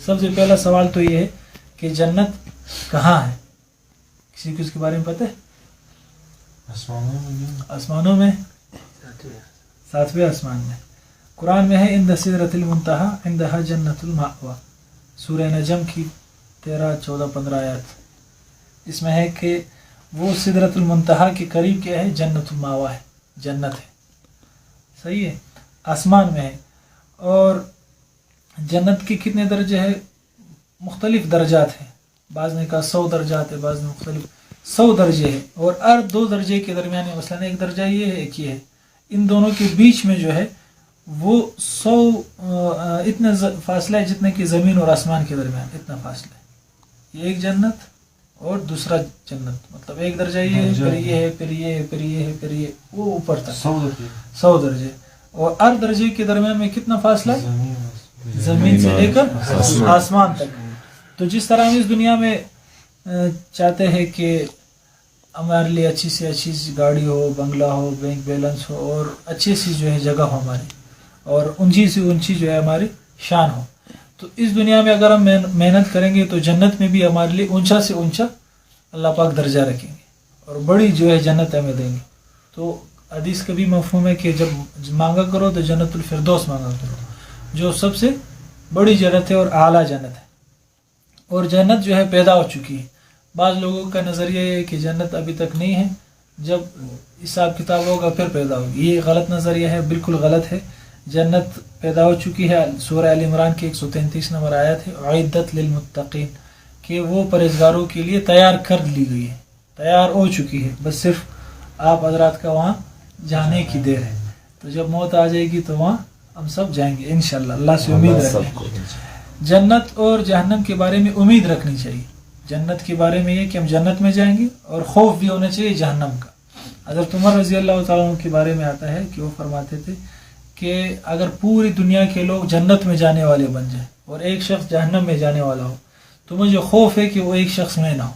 سب سے پہلا سوال تو یہ ہے کہ جنت کہاں ہے؟ کسی کو اس کے بارے میں پتہ ہے؟ آسمانوں میں، 7ویں آسمان میں. قرآن میں ہے عند سدرۃ المنتہی عندہا جنت المأوی، سورہ نجم کی 13، 14، 15 آیات. اس میں ہے کہ وہ سدرۃ المنتہی کے قریب کیا ہے؟ جنت المأوی ہے، جنت ہے. صحیح ہے، آسمان میں ہے. اور جنت کے کتنے درجے ہیں؟ مختلف درجات ہیں. بعض نے کہا 100 درجات ہے، بعض نے مختلف 100 درجے ہیں. اور ہر 2 درجے کے درمیان میں مثلا ایک درجہ یہ ہے، ایک یہ ہے، ان دونوں کے بیچ میں جو ہے وہ 100 اتنا فاصلہ ہے جتنے کہ زمین اور آسمان کے درمیان اتنا فاصلہ ہے. یہ ایک جنت اور دوسرا جنت، مطلب ایک درجہ یہ ہے، پھر یہ ہے، پھر یہ ہے، پھر یہ ہے، پھر یہ، وہ اوپر تک 100 درجے. اور ہر درجے کے درمیان میں کتنا فاصلہ ہے؟ زمین سے لے کر آسمان تک. تو جس طرح ہم اس دنیا میں چاہتے ہیں کہ ہمارے لیے اچھی سے اچھی گاڑی ہو، بنگلہ ہو، بینک بیلنس ہو، اور اچھی سی جو ہے جگہ ہو ہماری، اور اونچی سے اونچی جو ہے ہماری شان ہو، تو اس دنیا میں اگر ہم محنت کریں گے تو جنت میں بھی ہمارے لیے اونچا سے اونچا اللہ پاک درجہ رکھیں گے اور بڑی جو ہے جنت ہمیں دیں گے. تو حدیث کا بھی مفہوم ہے کہ جب مانگا کرو تو جنت الفردوس مانگا کرو، جو سب سے بڑی جنت ہے اور اعلیٰ جنت ہے. اور جنت جو ہے پیدا ہو چکی ہے. بعض لوگوں کا نظریہ ہے کہ جنت ابھی تک نہیں ہے، جب حساب کتاب ہوگا پھر پیدا ہوگی. یہ غلط نظریہ ہے، بالکل غلط ہے. جنت پیدا ہو چکی ہے. سورہ آل عمران کی 133 نمبر آیت ہے، اعدت للمتقین، کہ وہ پرہیزگاروں کے لیے تیار کر لی گئی ہے، تیار ہو چکی ہے. بس صرف آپ حضرات کا وہاں جانے کی دیر ہے. تو جب موت آ جائے گی تو وہاں ہم سب جائیں گے انشاءاللہ. اللہ سے امید رکھیں. جنت اور جہنم کے بارے میں امید رکھنی چاہیے. جنت کے بارے میں یہ کہ ہم جنت میں جائیں گے، اور خوف بھی ہونا چاہیے جہنم کا. حضرت عمر رضی اللہ تعالیٰ عنہ کے بارے میں آتا ہے کہ وہ فرماتے تھے کہ اگر پوری دنیا کے لوگ جنت میں جانے والے بن جائیں اور ایک شخص جہنم میں جانے والا ہو تو مجھے خوف ہے کہ وہ ایک شخص میں نہ ہو.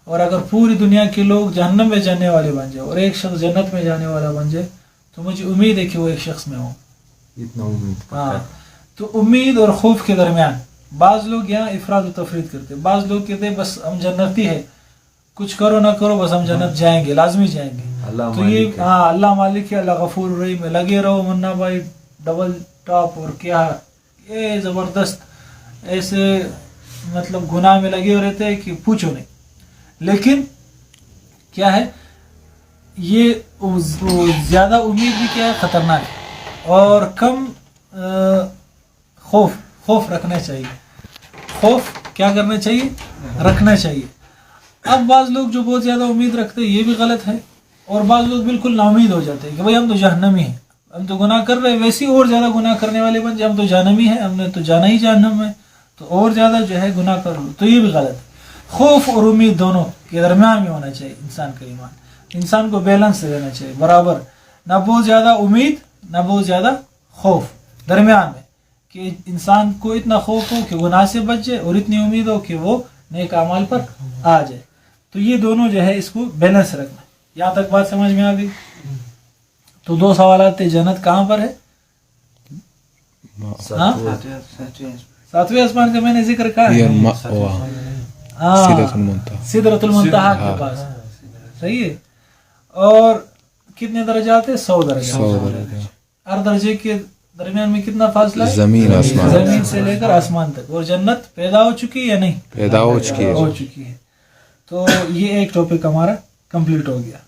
اور اگر پوری دنیا کے لوگ جہنم میں جانے والے بن جائے اور ایک شخص جنت میں جانے والا بن جائے تو مجھے امید ہے کہ وہ ایک شخص میں ہو. اتنا امید. ہاں، تو امید اور خوف کے درمیان بعض لوگ یہاں افراد و تفرید کرتے. بعض لوگ کہتے ہیں بس ہم جنتی ہے، کچھ کرو نہ کرو بس ہم جنت جائیں گے، لازمی جائیں گے. تو یہ اللہ مالک ہے، اللہ غفور الرحیم ہے. لگے رہو منا بھائی ڈبل ٹاپ اور کیا یہ زبردست ایسے مطلب گناہ میں لگے ہوئے رہتے ہیں کہ پوچھو نہیں. لیکن کیا ہے یہ زیادہ امید بھی کیا ہے خطرناک ہے. اور کم خوف رکھنا چاہیے. خوف کیا کرنا چاہیے؟ رکھنا چاہیے. اب بعض لوگ جو بہت زیادہ امید رکھتے ہیں یہ بھی غلط ہے، اور بعض لوگ بالکل نا امید ہو جاتے ہیں کہ بھائی ہم تو جہنمی ہیں، ہم تو گناہ کر رہے ہیں، ویسے اور زیادہ گناہ کرنے والے بن جائے، ہم تو جہنمی ہیں، ہم نے تو جانا ہی جہنم میں، تو اور زیادہ جو ہے گناہ کر لو. تو یہ بھی غلط ہے. خوف اور امید دونوں کے درمیان میں ہونا چاہیے انسان کا ایمان. انسان کو بیلنس رہنا چاہیے، برابر، نہ بہت زیادہ امید نہ بہت زیادہ خوف، درمیان میں، کہ انسان کو اتنا خوف ہو کہ گناہ سے بچ جائے اور اتنی امید ہو کہ وہ نیک اعمال پر آ جائے. تو یہ دونوں جو ہے اس کو بیلنس رکھنا. یہاں تک بات سمجھ میں آ گئی؟ تو 2 سوالات تھے. جنت کہاں پر ہے؟ 7ویں آسمان کا میں نے ذکر کہا ہے، سدرۃ المنتہی کے پاس. صحیح ہے. اور کتنے درجات ہیں؟ 100 درجات. ہر درجے کے درمیان میں کتنا فاصلہ ہے؟ زمین سے لے کر آسمان تک. اور جنت پیدا ہو چکی ہے یا نہیں؟ پیدا ہو چکی ہے. تو یہ ایک ٹاپک ہمارا کمپلیٹ ہو گیا.